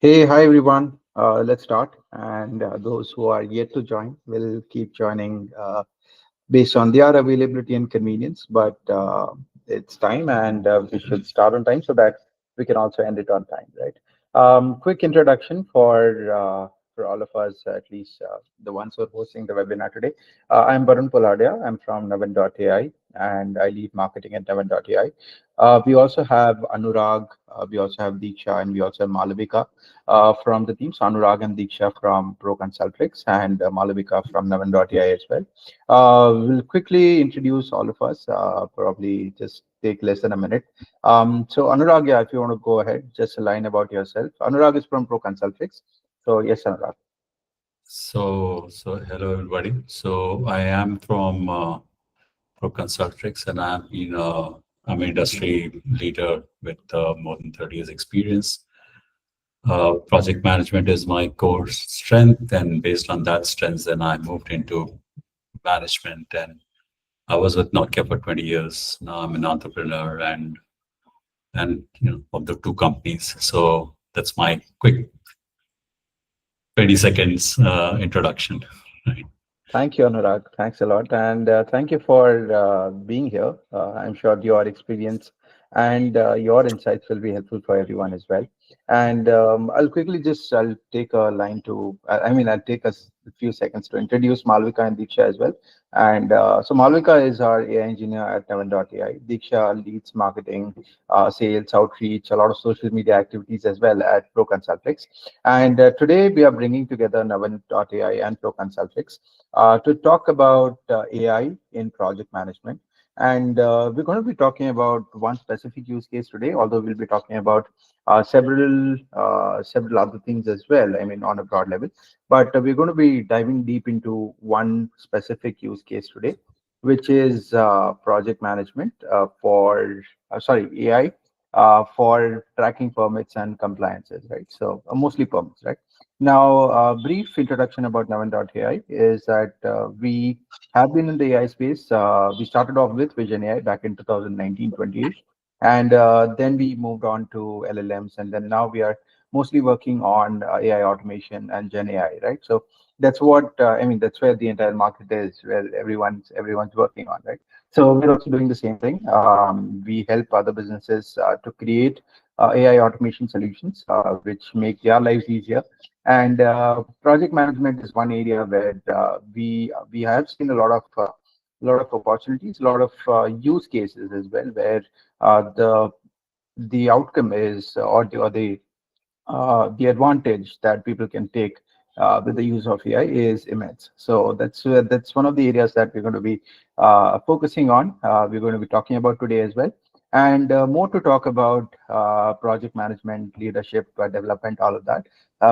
Hey, hi everyone. Let's start. And those who are yet to join will keep joining based on their availability and convenience. But it's time, and we should start on time so that we can also end it on time, right? Quick introduction for all of us, at least the ones who are hosting the webinar today. I'm Varun Poladia. I'm from Navan.ai, and I lead marketing at Navan.ai. We also have Anurag, we also have Diksha, and we also have Malavika from the team. So Anurag and Diksha from Pro Consultrix and Malavika from Navan.ai as well. We'll quickly introduce all of us, probably just take less than a minute. So Anurag, yeah, if you want to go ahead, just a line about yourself. Anurag is from Pro Consultrix. So yes, Anurag. So hello everybody. So I am from Pro Consultrix, and I'm an industry leader with more than 30 years experience. Project management is my core strength, and based on that strength, then I moved into management. And I was with Nokia for 20 years. Now I'm an entrepreneur and of the two companies. So that's my quick 20 seconds introduction. Right. Thank you, Anurag. Thanks a lot. And thank you for being here. I'm sure your experience and your insights will be helpful for everyone as well. And I'll take a line to, I'll take a few seconds to introduce Malvika and Diksha as well. And so Malvika is our AI engineer at Navan.ai. Diksha leads marketing, sales, outreach, a lot of social media activities as well at Pro Consultrix. And today we are bringing together Navan.ai and Pro Consultrix to talk about AI in project management. And we're going to be talking about one specific use case today, although we'll be talking about several other things as well. I mean, on a broad level. But we're going to be diving deep into one specific use case today, which is project management AI for tracking permits and compliances, right? So mostly permits, right? Now, a brief introduction about Navan.ai is that we have been in the AI space. We started off with Vision AI back in 2019-20, and then we moved on to LLMs, and then now we are mostly working on AI automation and Gen AI, right? So that's that's where the entire market is, where everyone's working on, right? So we're also doing the same thing. We help other businesses to create AI automation solutions, which make their lives easier. And project management is one area where we have seen a lot of opportunities, a lot of use cases as well, where the outcome is or the advantage that people can take with the use of AI is immense. So that's one of the areas that we're going to be focusing on. We're going to be talking about today as well, and more to talk about project management, leadership, development, all of that.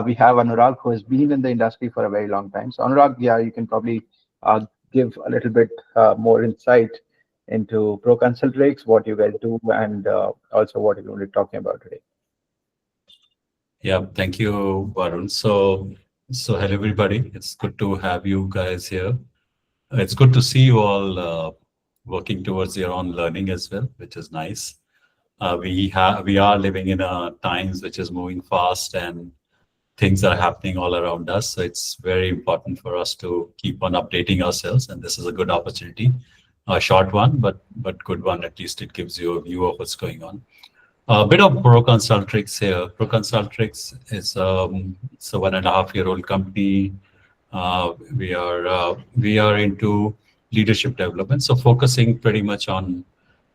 We have Anurag, who has been in the industry for a very long time. So Anurag, yeah, you can probably give a little bit more insight into Pro Consultrix, what you guys do, and also what you're going to be talking about today. Yeah, thank you, Varun. So hello everybody. It's good to have you guys here. It's good to see you all working towards your own learning as well, which is nice. We are living in a times which is moving fast and things are happening all around us. So it's very important for us to keep on updating ourselves, and this is a good opportunity. A short one, but good one. At least it gives you a view of what's going on. A bit of Pro Consultrix here. Pro Consultrix is it's a 1.5-year-old company. We are into leadership development, so focusing pretty much on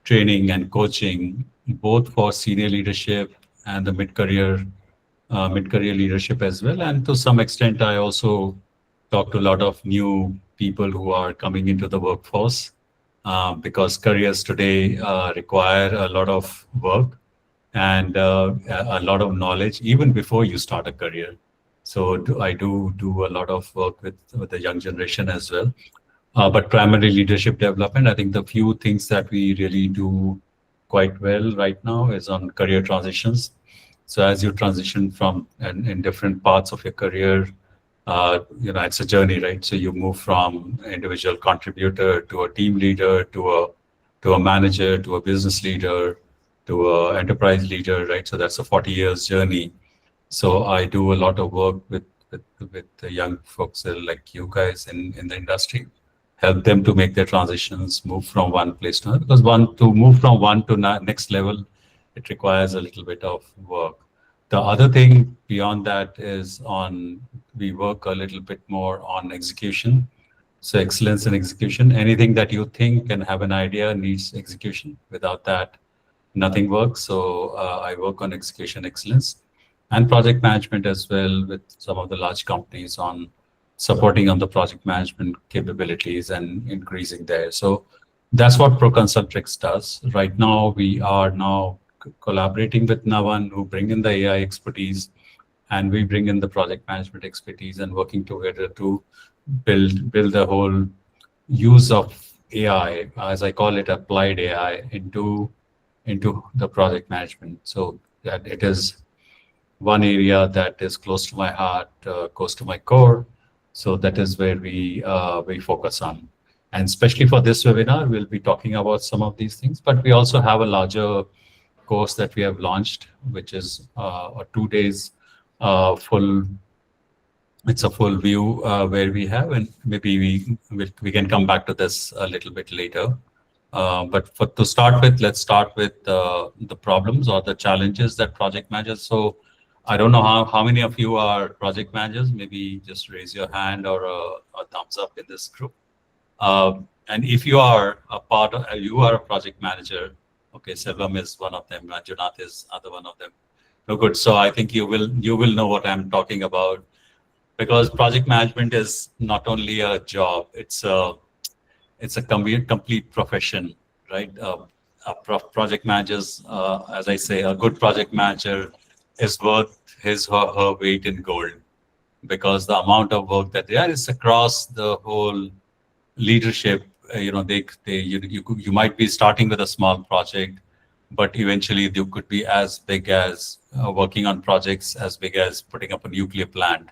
training and coaching, both for senior leadership and the mid-career leadership as well. And to some extent, I also talk to a lot of new people who are coming into the workforce because careers today require a lot of work and a lot of knowledge even before you start a career. So I do a lot of work with the young generation as well, but primarily leadership development. I think the few things that we really do quite well right now is on career transitions. So as you transition from in different parts of your career, it's a journey, right? So you move from individual contributor to a team leader to a manager to a business leader to a enterprise leader, right? So that's a 40 years journey. So I do a lot of work with the young folks like you guys in the industry, help them to make their transitions, move from one place to another. Because one to move from one to next level, it requires a little bit of work. The other thing beyond that is on we work a little bit more on execution. So excellence in execution. Anything that you think and have an idea needs execution. Without that, nothing works. So I work on execution excellence and project management as well with some of the large companies on supporting on the project management capabilities and increasing there. So that's what ProConsultrix does. Right now, we are now collaborating with Navan, who bring in the AI expertise, and we bring in the project management expertise and working together to build the whole use of AI, as I call it, applied AI into the project management. So that it is one area that is close to my heart, close to my core. So that is where we focus on. And especially for this webinar, we'll be talking about some of these things. But we also have a larger course that we have launched, which is a 2 days full. It's a full view where we have, and maybe we can come back to this a little bit later. But to start with, let's start with the problems or the challenges that project managers. So I don't know how many of you are project managers. Maybe just raise your hand or a thumbs up in this group. And if you are a part of, you are a project manager. Okay, Selvam is one of them. Ranjunath is other one of them. No good. So I think you will know what I'm talking about, because project management is not only a job; it's a complete profession, right? Project managers, as I say, a good project manager is worth his or her weight in gold, because the amount of work that there is across the whole leadership. You might be starting with a small project, but eventually you could be as big as working on projects as big as putting up a nuclear plant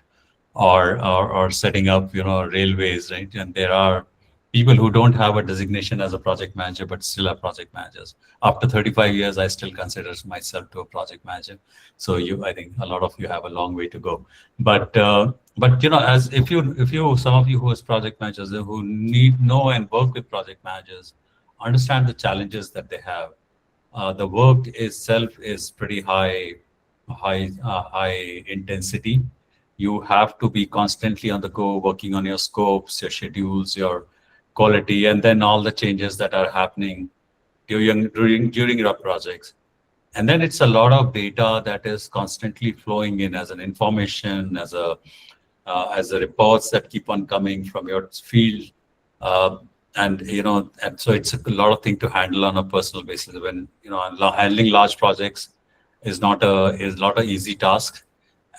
or setting up railways, right? And there are people who don't have a designation as a project manager but still are project managers. After 35 years, I still consider myself to a project manager. So I think a lot of you have a long way to go. But as if you some of you who is project managers who need know and work with project managers, understand the challenges that they have. The work itself is pretty high intensity. You have to be constantly on the go, working on your scopes, your schedules, your quality, and then all the changes that are happening during your projects. And then it's a lot of data that is constantly flowing in as an information, as the reports that keep on coming from your field. Uh, and so it's a lot of thing to handle on a personal basis. When handling large projects is not a easy task,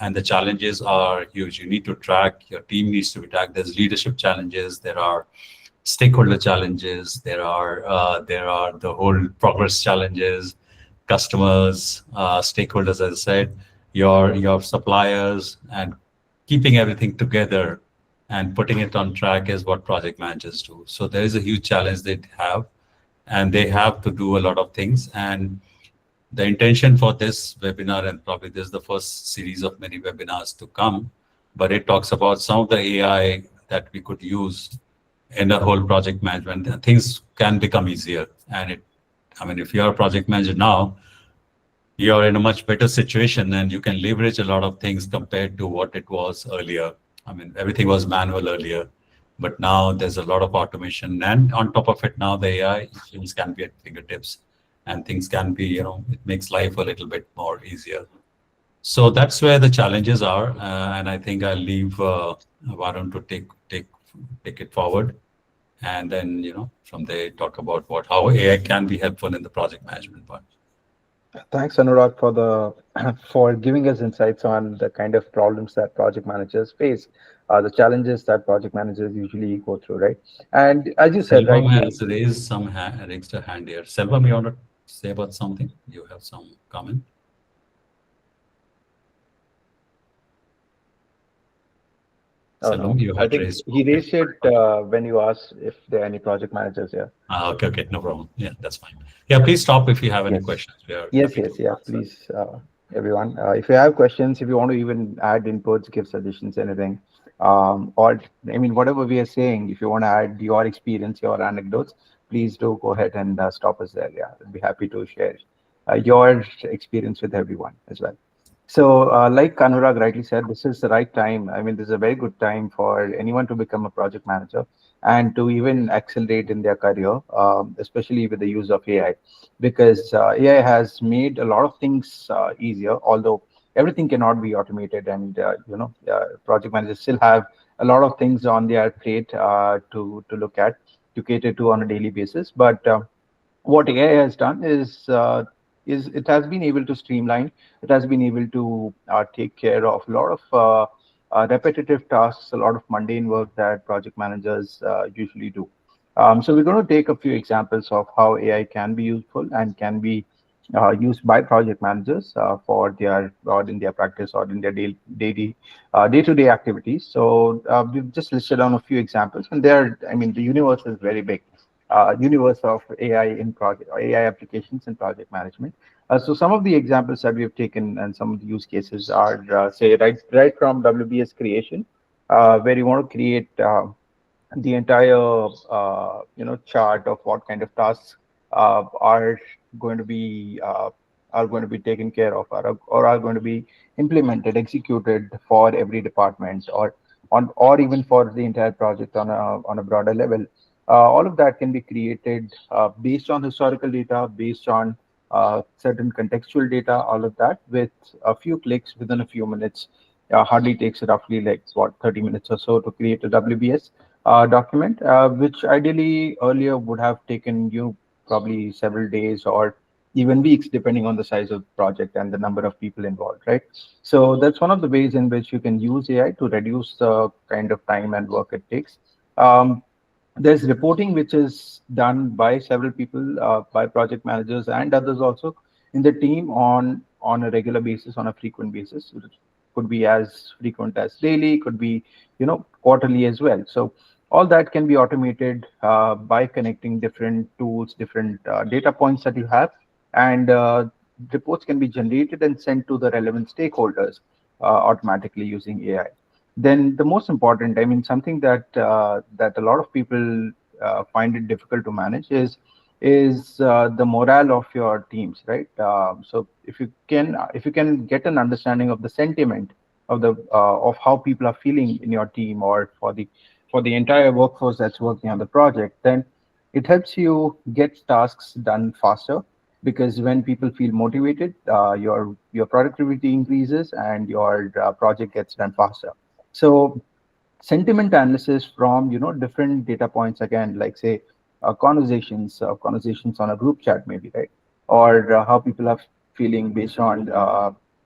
and the challenges are huge. You need to track, your team needs to be tracked. There's leadership challenges, there are stakeholder challenges, there are the whole progress challenges, customers, stakeholders, as I said, your suppliers, and keeping everything together and putting it on track is what project managers do. So there is a huge challenge they have, and they have to do a lot of things. And the intention for this webinar, and probably this is the first series of many webinars to come, but it talks about some of the AI that we could use in the whole project management. And things can become easier. If you're a project manager now, you're in a much better situation and you can leverage a lot of things compared to what it was earlier. Everything was manual earlier, but now there's a lot of automation. And on top of it, now the AI things can be at fingertips, and things can be, it makes life a little bit more easier. So that's where the challenges are. And I think I'll leave Varun to take it forward. And then, from there, talk about how AI can be helpful in the project management part. Thanks, Anurag, for the for giving us insights on the kind of problems that project managers face, the challenges that project managers usually go through, right? And as you said, Selvam rightly, has raised a hand here. Selvam, you want to say about something? You have some comment? oh no, Selvam, you I had think raised. he Okay. raised it when you asked if there are any project managers here. Okay, no problem. Yeah, that's fine. Yeah, please stop if you have any Yes, questions. We are yes, happy to yes, yeah. answer. Please. everyone. If you have questions, if you want to even add inputs, give suggestions, anything, or I mean, whatever we are saying, if you want to add your experience, your anecdotes, please do go ahead and stop us there. Yeah, I'd be happy to share your experience with everyone as well. So, like Anurag rightly said, this is the right time. I mean, this is a very good time for anyone to become a project manager and to even accelerate in their career, especially with the use of AI, because AI has made a lot of things easier. Although everything cannot be automated, and project managers still have a lot of things on their plate to look at, to cater to on a daily basis. But what AI has done is it has been able to streamline. It has been able to take care of a lot of repetitive tasks, a lot of mundane work that project managers usually do. So we're going to take a few examples of how AI can be useful and can be used by project managers for their or in their practice or in their daily day-to-day activities. So we've just listed down a few examples, and there, I mean, the universe is very big. Universe of AI in project AI applications in project management. So some of the examples that we have taken and some of the use cases are, say, right from WBS creation, where you want to create the entire chart of what kind of tasks are going to be taken care of, or are going to be implemented, executed for every department, or even for the entire project on a broader level. All of that can be created based on historical data, based on certain contextual data, all of that with a few clicks within a few minutes. Hardly takes roughly like what 30 minutes or so to create a WBS document, which ideally earlier would have taken you probably several days or even weeks, depending on the size of the project and the number of people involved, right? So that's one of the ways in which you can use AI to reduce the kind of time and work it takes. Um, there's reporting which is done by several people, by project managers and others also in the team on a regular basis, on a frequent basis. It could be as frequent as daily, could be quarterly as well. So all that can be automated by connecting different tools, different data points that you have, and reports can be generated and sent to the relevant stakeholders automatically using AI. Then the most important, I mean, something that a lot of people find it difficult to manage is the morale of your teams, right? So if you can get an understanding of the sentiment of how people are feeling in your team, or for the entire workforce that's working on the project, then it helps you get tasks done faster, because when people feel motivated, your productivity increases and your project gets done faster. So sentiment analysis from different data points, again, like say conversations on a group chat maybe, right? Or how people are feeling based on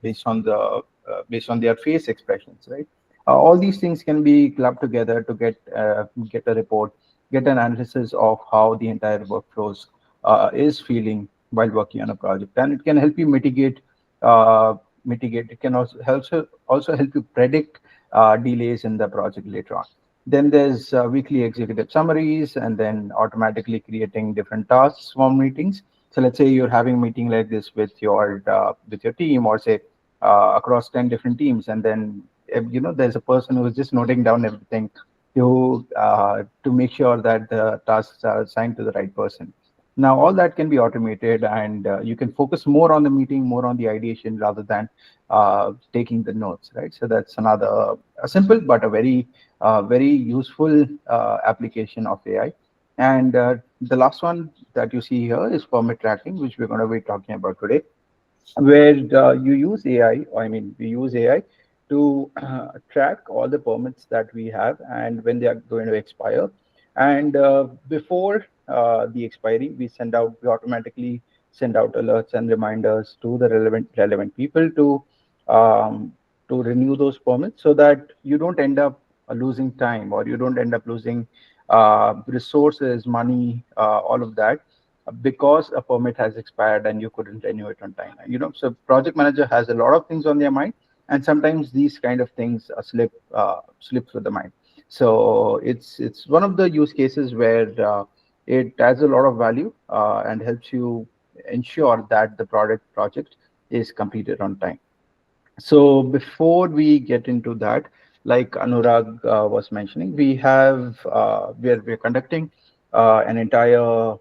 their face expressions, right? All these things can be clubbed together to get a report, get an analysis of how the entire workflows is feeling while working on a project, and it can help you mitigate. It can also help you predict delays in the project later on. Then there's weekly executive summaries, and then automatically creating different tasks from meetings. So let's say you're having a meeting like this with your team, or say across 10 different teams, and then there's a person who is just noting down everything to make sure that the tasks are assigned to the right person. Now all that can be automated, and you can focus more on the meeting, more on the ideation, rather than taking the notes, right? So that's another a simple but a very useful application of AI. And the last one that you see here is permit tracking, which we're going to be talking about today, where you use AI. I mean, we use AI to track all the permits that we have and when they are going to expire. And before the expiry, we automatically send out alerts and reminders to the relevant people to renew those permits, so that you don't end up losing time, or you don't end up losing resources, money, all of that, because a permit has expired and you couldn't renew it on time. So project manager has a lot of things on their mind, and sometimes these kind of things slips with the mind. So it's one of the use cases where it adds a lot of value and helps you ensure that the project is completed on time. So before we get into that, like Anurag was mentioning, we're conducting an entire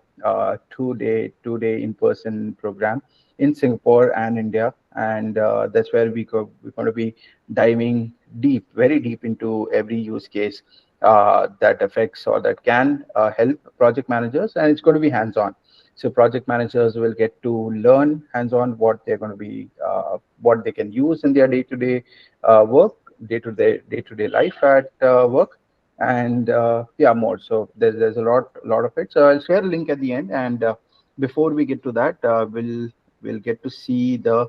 two day in-person program in Singapore and India, and that's where we're going to be diving deep, very deep into every use case that affects or that can help project managers, and it's going to be hands-on. So project managers will get to learn hands-on what they're going to be, what they can use in their day-to-day work, day-to-day life at work, and yeah, more. So there's a lot of it. So I'll share a link at the end, and before we get to that, we'll get to see the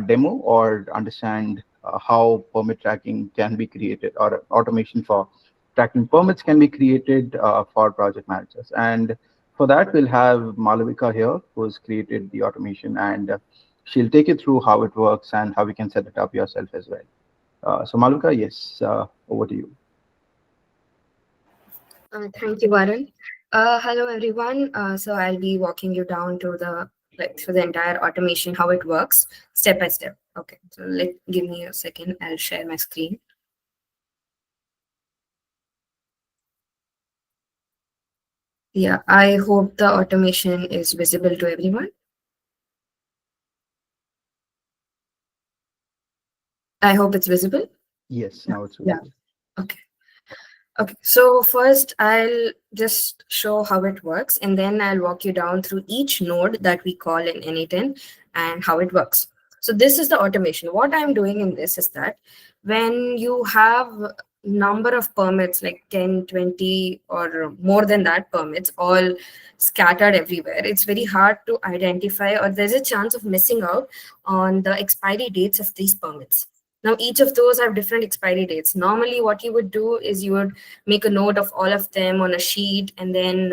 demo or understand how permit tracking can be created or automation for tracking permits can be created for project managers. And for that, we'll have Malavika here, who's created the automation, and she'll take you through how it works and how we can set it up yourself as well. So Malavika, yes, over to you. Thank you, Varun. Hello, everyone. So I'll be walking you down to through the entire automation, how it works, step by step. Okay, so give me a second. I'll share my screen. Yeah, I hope the automation is visible to everyone. I hope it's visible. Yes, now it's Yeah. visible. Okay. Okay, so first I'll just show how it works, and then I'll walk you down through each node that we call in N8N and how it works. So this is the automation. What I'm doing in this is that when you have number of permits like 10, 20 or more than that permits all scattered everywhere, it's very hard to identify, or there's a chance of missing out on the expiry dates of these permits. Now, each of those have different expiry dates. Normally, what you would do is you would make a note of all of them on a sheet, and then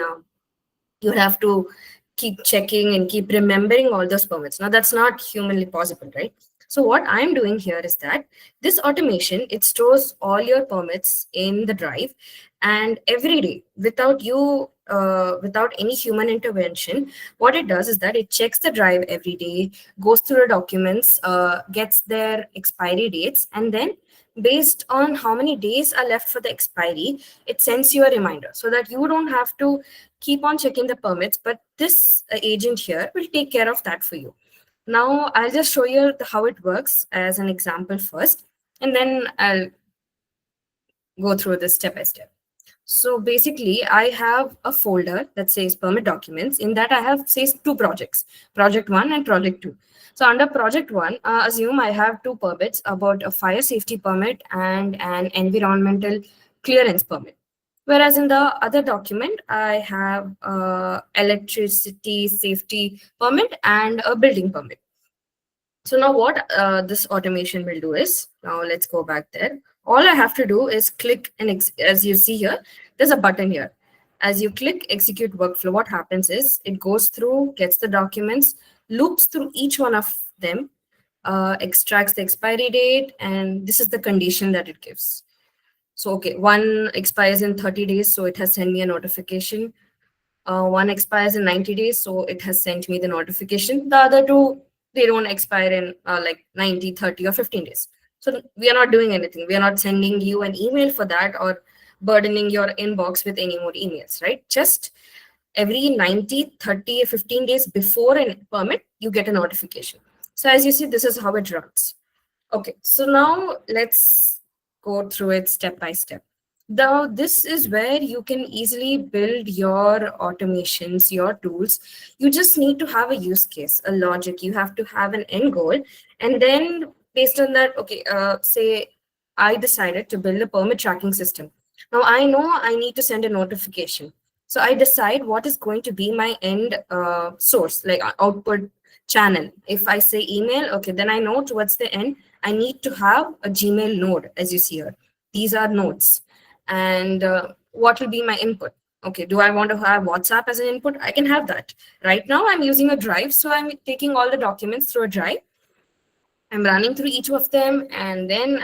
you have to keep checking and keep remembering all those permits. Now, that's not humanly possible, right? So what I'm doing here is that this automation, it stores all your permits in the drive, and every day, without any human intervention, what it does is that it checks the drive every day, goes through the documents, gets their expiry dates, and then based on how many days are left for the expiry, it sends you a reminder so that you don't have to keep on checking the permits, but this agent here will take care of that for you. Now, I'll just show you how it works as an example first, and then I'll go through this step by step. So basically, I have a folder that says permit documents. In that, I have says two projects, project one and project two. So under project one, assume I have two permits about a fire safety permit and an environmental clearance permit. Whereas in the other document, I have electricity safety permit and a building permit. So now what this automation will do is, now let's go back there. All I have to do is click, and as you see here, there's a button here. As you click execute workflow, what happens is it goes through, gets the documents, loops through each one of them, extracts the expiry date, and this is the condition that it gives. So, okay, one expires in 30 days, so it has sent me a notification. One expires in 90 days, so it has sent me the notification. The other two, they don't expire in like 90, 30, or 15 days. So we are not doing anything. We are not sending you an email for that or burdening your inbox with any more emails, right? Just every 90, 30, or 15 days before a permit, you get a notification. So as you see, this is how it runs. Okay, so now let's go through it step by step. Now, this is where you can easily build your automations, your tools. You just need to have a use case, a logic. You have to have an end goal. And then based on that, okay, say I decided to build a permit tracking system. Now, I know I need to send a notification. So I decide what is going to be my end source, like output channel. If I say email, okay, then I know towards the end, I need to have a Gmail node, as you see here. These are nodes. And what will be my input? Okay, do I want to have WhatsApp as an input? I can have that. Right now, I'm using a drive, so I'm taking all the documents through a drive. I'm running through each of them, and then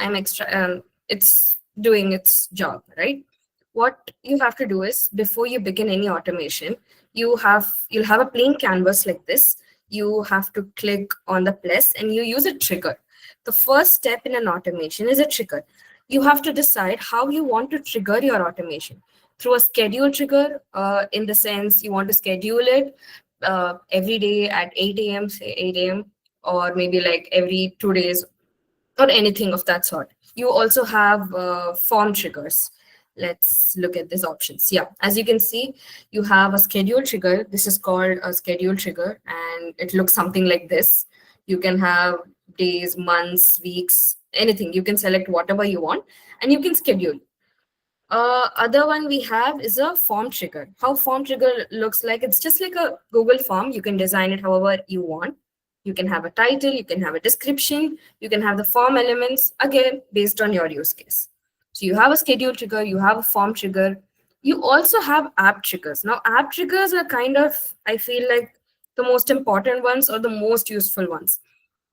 it's doing its job, right? What you have to do is before you begin any automation, you'll have a plain canvas like this. you have to click on the plus and you use a trigger. The first step in an automation is a trigger. You have to decide how you want to trigger your automation through a schedule trigger, in the sense you want to schedule it every day at 8 a.m., say 8 a.m., or maybe like every 2 days, or anything of that sort. You also have form triggers. Let's look at these options. Yeah, as you can see, you have a schedule trigger. This is called a schedule trigger, and it looks something like this. You can have days, months, weeks, anything. You can select whatever you want, and you can schedule. Other one we have is a form trigger. How form trigger looks like, it's just like a Google form. You can design it however you want. You can have a title, you can have a description, you can have the form elements, again, based on your use case. So you have a schedule trigger, you have a form trigger. You also have app triggers. Now, app triggers are kind of, I feel like, the most important ones or the most useful ones.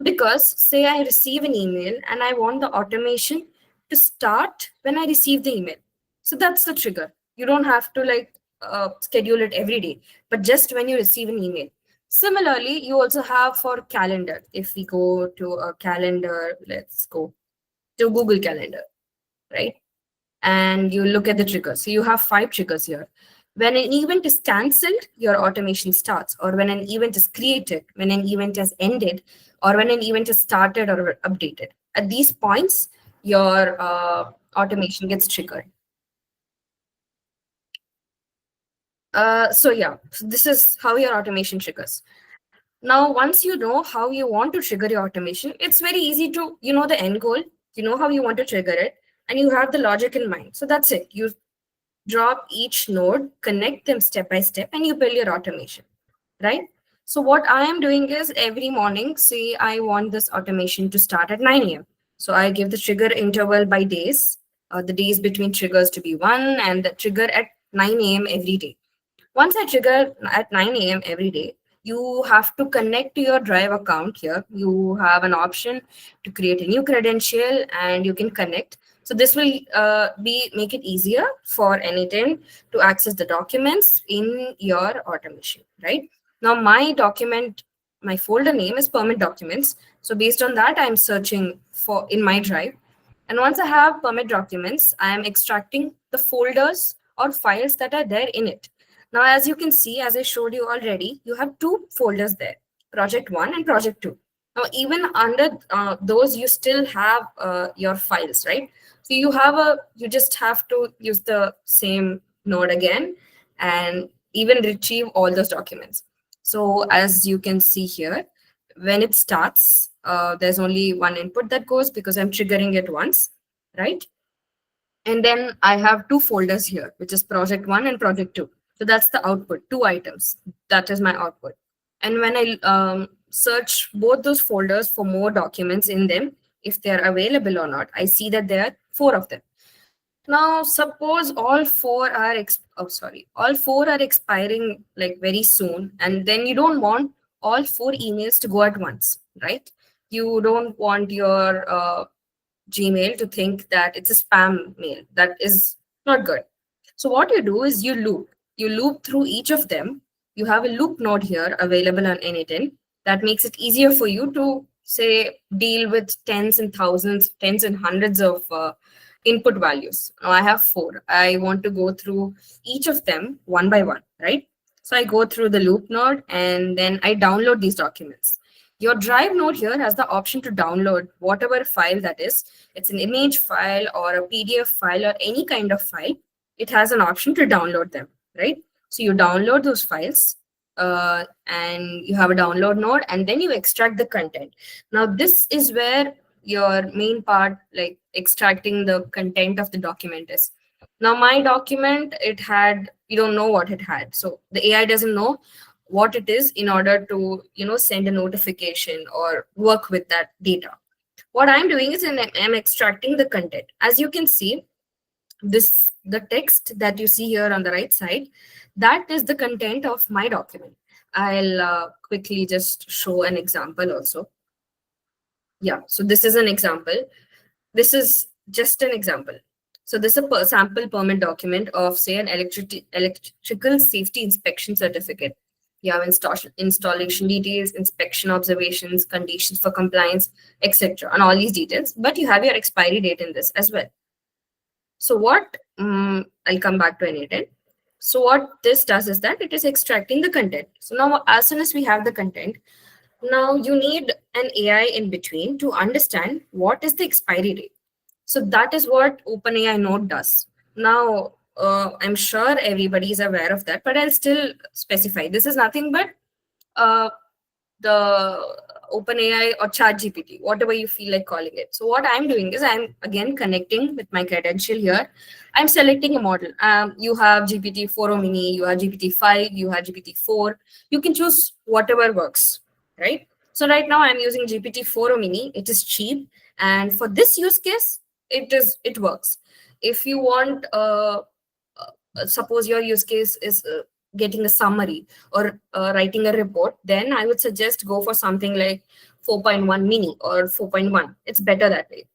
Because say I receive an email and I want the automation to start when I receive the email. So that's the trigger. You don't have to like schedule it every day, but just when you receive an email. Similarly, you also have for calendar. If we go to a calendar, let's go to Google Calendar, right? And you look at the triggers. So you have 5 triggers here. When an event is cancelled, your automation starts, or when an event is created, when an event has ended, or when an event is started or updated. At these points, your automation gets triggered. So yeah, so this is how your automation triggers. Now, once you know how you want to trigger your automation, it's very easy to, you know, the end goal, you know how you want to trigger it, and you have the logic in mind. So that's it. You drop each node, connect them step by step, and you build your automation, right? So what I am doing is every morning, say I want this automation to start at 9 a.m. So I give the trigger interval by days, the days between triggers to be 1, and the trigger at 9 a.m. every day. Once I trigger at 9 a.m. every day, you have to connect to your Drive account here. You have an option to create a new credential and you can connect. So this will make it easier for anything to access the documents in your automation, right? Now my folder name is permit documents. So based on that, I'm searching for in my Drive. And once I have permit documents, I am extracting the folders or files that are there in it. Now, as you can see, as I showed you already, you have 2 folders there, project 1 and project 2. Now, even under those, you still have your files, right? So you just have to use the same node again and even retrieve all those documents. So as you can see here, when it starts, there's only one input that goes because I'm triggering it once, right? And then I have 2 folders here, which is project 1 and project 2. So that's the output, 2 items. That is my output. And when I search both those folders for more documents in them, if they're available or not, I see that there are 4 of them. Now, suppose all four are expiring like very soon, and then you don't want all 4 emails to go at once, right? You don't want your Gmail to think that it's a spam mail. That is not good. So what you do is you loop. You loop through each of them. You have a loop node here available on N8N. That makes it easier for you to say deal with tens and thousands, tens and hundreds of input values. Now I have 4. I want to go through each of them one by one, right? So I go through the loop node and then I download these documents. Your Drive node here has the option to download whatever file that is. It's an image file or a PDF file or any kind of file. It has an option to download them, right? So you download those files and you have a download node and then you extract the content. Now this is where your main part, like extracting the content of the document is. Now my document, you don't know what it had. So the AI doesn't know what it is in order to send a notification or work with that data. What I'm doing is I'm extracting the content. As you can see, the text that you see here on the right side, that is the content of my document. I'll quickly just show an example also. Yeah, so this is an example. This is just an example. So this is a sample permit document of, say, an electrical safety inspection certificate. You have installation details, inspection observations, conditions for compliance, etc. and all these details, but you have your expiry date in this as well. So what, I'll come back to N8N. So what this does is that it is extracting the content. So now as soon as we have the content, now you need an AI in between to understand what is the expiry date. So that is what OpenAI Node does. Now, I'm sure everybody is aware of that, but I'll still specify. This is nothing but uh, the OpenAI or ChatGPT, whatever you feel like calling it. So what I'm doing is I'm again connecting with my credential here. I'm selecting a model. You have GPT-4 Mini, you have GPT-5, you have GPT-4. You can choose whatever works, right? So right now I'm using GPT-4 Mini. It is cheap, and for this use case, it works. If you want, suppose your use case is getting a summary or writing a report, then I would suggest go for something like 4.1 mini or 4.1. It's better that way.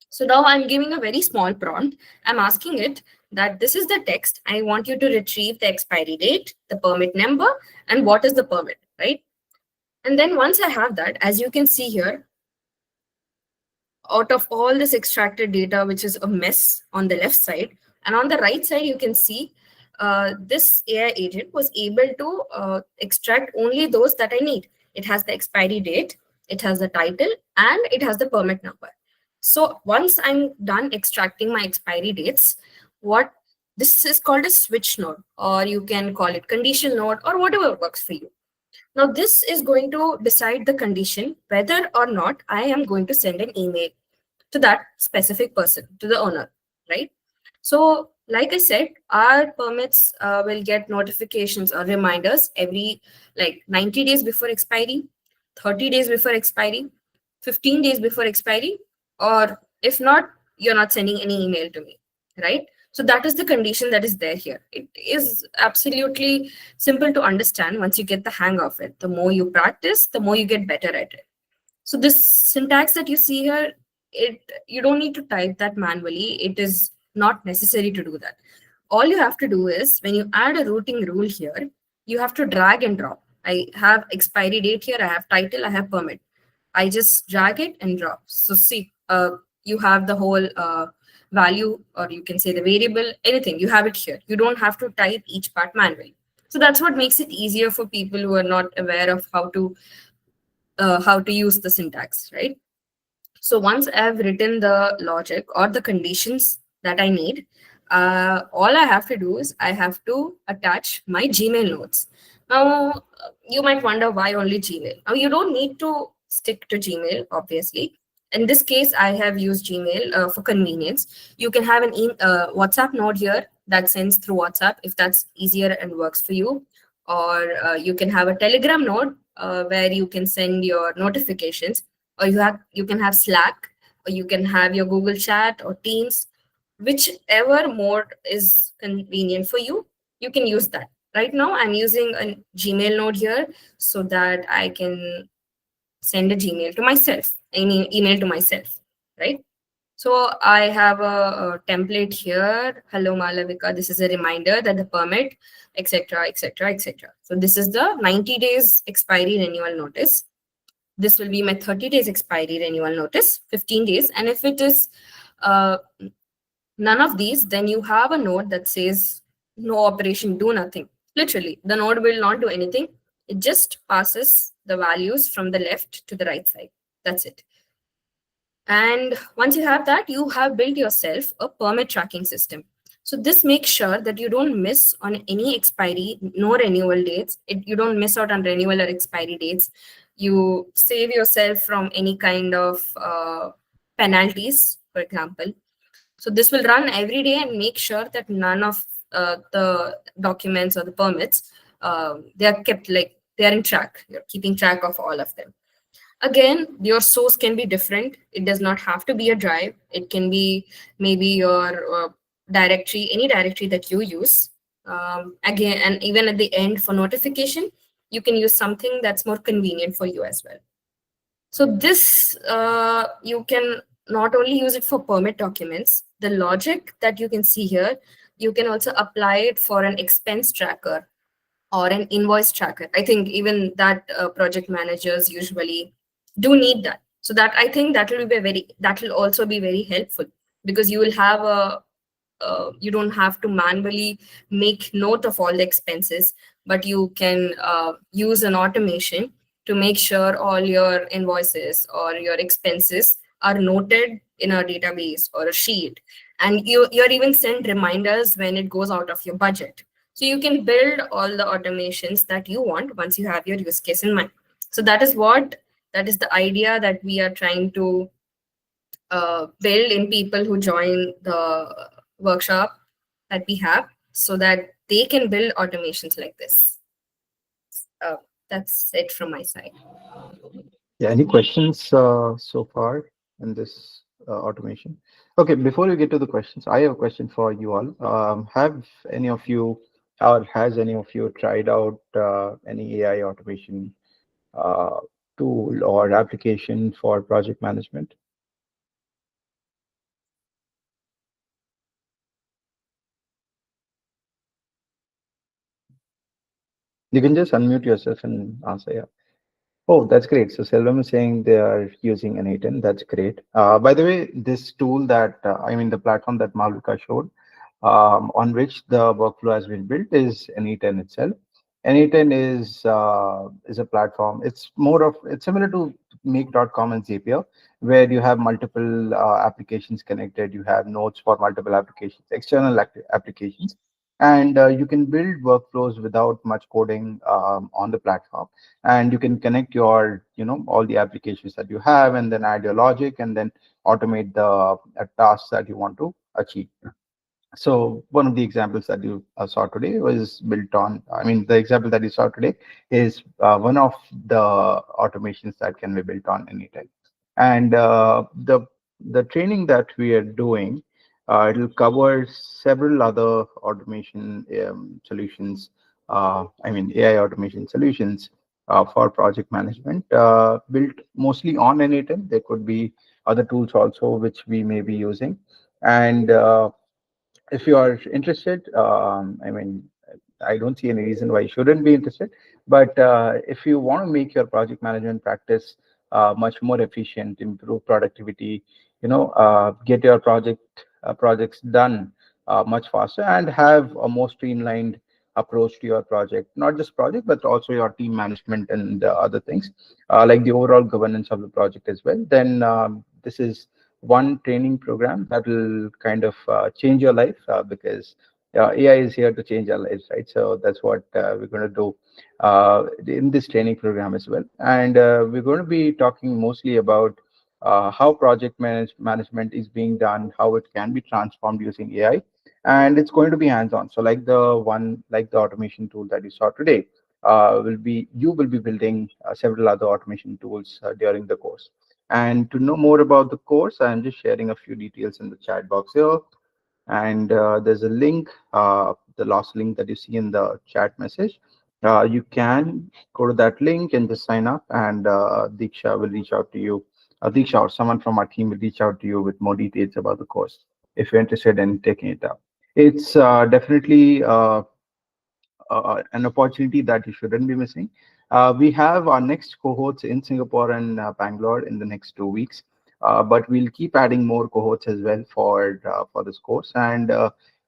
So now I'm giving a very small prompt. I'm asking it that this is the text. I want you to retrieve the expiry date, the permit number, and what is the permit, right? And then once I have that, as you can see here, out of all this extracted data, which is a mess on the left side, and on the right side, you can see this AI agent was able to extract only those that I need. It has the expiry date, it has the title, and it has the permit number. So once I'm done extracting my expiry dates, what this is called a switch node, or you can call it condition node, or whatever works for you. Now, this is going to decide the condition whether or not I am going to send an email to that specific person, to the owner, right? So, like I said, our permits will get notifications or reminders every like 90 days before expiry, 30 days before expiry, 15 days before expiry, or if not, you're not sending any email to me, right? So that is the condition that is there here. It is absolutely simple to understand once you get the hang of it. The more you practice, the more you get better at it. So this syntax that you see here, you don't need to type that manually. It is not necessary to do that. All you have to do is when you add a routing rule here, you have to drag and drop. I have expiry date here, I have title, I have permit. I just drag it and drop. So see, you have the whole value, or you can say the variable, anything, you have it here. You don't have to type each part manually. So that's what makes it easier for people who are not aware of how to use the syntax, right? So once I've written the logic or the conditions that I need, all I have to do is I have to attach my Gmail notes. Now, you might wonder why only Gmail. Now, you don't need to stick to Gmail, obviously. In this case, I have used Gmail for convenience. You can have an WhatsApp node here that sends through WhatsApp if that's easier and works for you. Or you can have a Telegram node where you can send your notifications, or you can have Slack, or you can have your Google Chat or Teams, whichever mode is convenient for you. You can use that. Right now, I'm using a Gmail node here so that I can send a Gmail to myself, I mean email to myself, right? So I have a template here. Hello, Malavika. This is a reminder that the permit, etc., etc., etc. So this is the 90 days expiry renewal notice. This will be my 30 days expiry renewal notice, 15 days. And if it is none of these, then you have a node that says no operation, do nothing. Literally, the node will not do anything. It just passes the values from the left to the right side. That's it. And once you have that, you have built yourself a permit tracking system. So this makes sure that you don't miss on any expiry, no renewal dates. You don't miss out on renewal or expiry dates. You save yourself from any kind of penalties, for example. So this will run every day and make sure that none of the documents or the permits, they are kept like they are in track. You're keeping track of all of them. Again, your source can be different. It does not have to be a drive. It can be maybe your directory, any directory that you use. Again, and even at the end for notification, you can use something that's more convenient for you as well. So this, you can not only use it for permit documents, the logic that you can see here, you can also apply it for an expense tracker. or an invoice tracker. I think even that project managers usually do need that. So that I think that will also be very helpful, because you will have a you don't have to manually make note of all the expenses, but you can use an automation to make sure all your invoices or your expenses are noted in a database or a sheet, and you're even sent reminders when it goes out of your budget. So you can build all the automations that you want once you have your use case in mind. So that is the idea that we are trying to build in people who join the workshop that we have, so that they can build automations like this. Uh, that's it from my side. Yeah, any questions so far in this automation? Okay, before we get to the questions, I have a question for you all. Have any of you, or has any of you tried out any AI automation uh, tool or application for project management? You can just unmute yourself and answer. Yeah. Oh, that's great. So Selvam is saying they are using an 8 That's great. By the way, this tool that I mean the platform that Malvika showed, on which the workflow has been built, is N8N itself. N8N is a platform. It's similar to Make.com and Zapier, where you have multiple applications connected. You have nodes for multiple applications, external applications, and you can build workflows without much coding on the platform. And you can connect your, all the applications that you have, and then add your logic, and then automate the tasks that you want to achieve. So one of the examples that you saw today was built on, I mean, the example that you saw today is one of the automations that can be built on anytime. And the training that we are doing, it'll cover several other automation solutions, I mean, AI automation solutions for project management, built mostly on N8N. There could be other tools also which we may be using. And if you are interested, I mean, I don't see any reason why you shouldn't be interested. But if you want to make your project management practice much more efficient, improve productivity, get your projects done much faster, and have a more streamlined approach to your project, not just project, but also your team management and other things, like the overall governance of the project as well, then this is one training program that will kind of change your life, because AI is here to change our lives, right? So that's what we're going to do in this training program as well. And we're going to be talking mostly about how project management is being done, how it can be transformed using AI, and it's going to be hands-on. So like the automation tool that you saw today, you will be building several other automation tools during the course. And to know more about the course, I'm just sharing a few details in the chat box here. And there's a link, the last link that you see in the chat message. You can go to that link and just sign up, and Diksha will reach out to you. Diksha or someone from our team will reach out to you with more details about the course if you're interested in taking it up. It's definitely an opportunity that you shouldn't be missing. We have our next cohorts in Singapore and Bangalore in the next 2 weeks, but we'll keep adding more cohorts as well for this course. And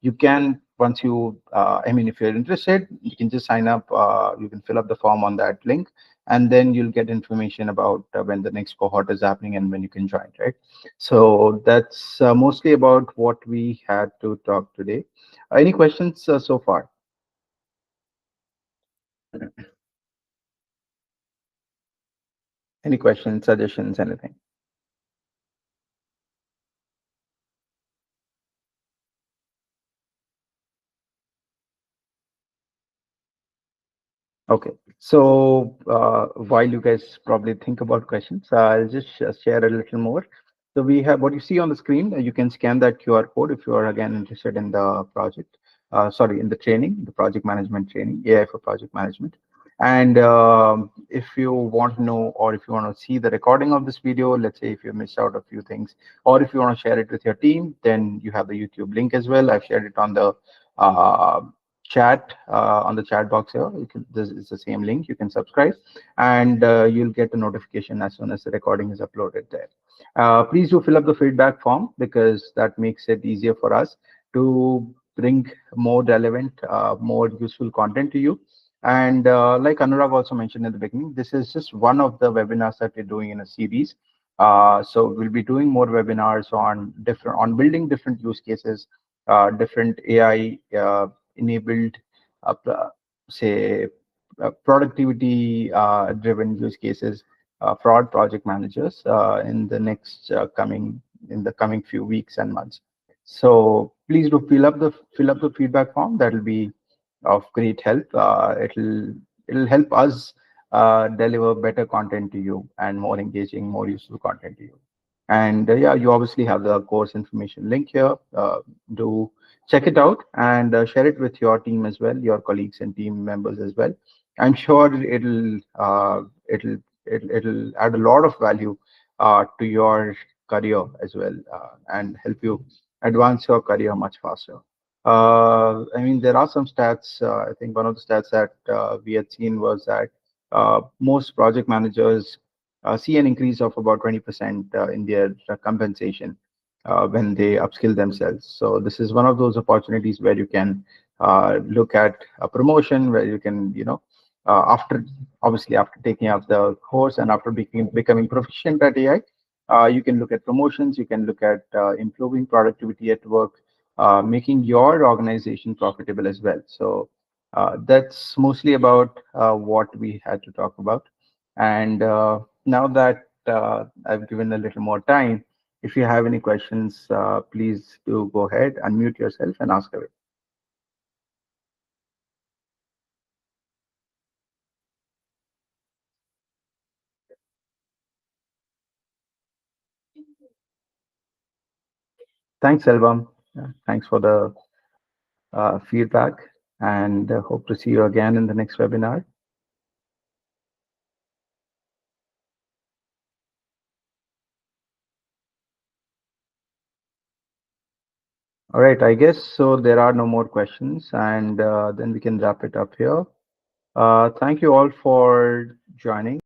you can, once you, I mean, if you're interested, you can just sign up. You can fill up the form on that link, and then you'll get information about when the next cohort is happening and when you can join, right? So that's mostly about what we had to talk today. Any questions so far? Any questions, suggestions, anything? Okay. So while you guys probably think about questions, I'll just share a little more. So we have what you see on the screen. You can scan that QR code if you are again interested in the project. Sorry, in the training, the project management training, AI for project management. And if you want to know, or if you want to see the recording of this video, let's say if you missed out a few things, or if you want to share it with your team, then you have the YouTube link as well. I've shared it on the uh, chat on the chat box here. This is the same link. You can subscribe, and you'll get a notification as soon as the recording is uploaded there. Please do fill up the feedback form because that makes it easier for us to bring more relevant, more useful content to you. And like Anurag also mentioned in the beginning, this is just one of the webinars that we're doing in a series. So we'll be doing more webinars on building different use cases, different AI enabled, uh, pr- say, productivity driven use cases, fraud project managers in the coming few weeks and months. So please do fill up the feedback form. That'll be of great help. It'll help us deliver better content to you and more engaging, more useful content to you. And yeah, you obviously have the course information link here. Do check it out and share it with your team as well, your colleagues and team members as well. I'm sure it'll add a lot of value to your career as well, and help you advance your career much faster. I mean, there are some stats. I think one of the stats that we had seen was that most project managers see an increase of about 20% in their compensation when they upskill themselves. So this is one of those opportunities where you can look at a promotion, where you can, after obviously after taking up the course and after becoming proficient at AI, you can look at promotions, you can look at improving productivity at work, making your organization profitable as well. So that's mostly about what we had to talk about. And now that I've given a little more time, if you have any questions, please do go ahead, unmute yourself and ask away. Thanks, Elvam. Thanks for the feedback, and hope to see you again in the next webinar. All right, I guess so. There are no more questions, and then we can wrap it up here. Thank you all for joining.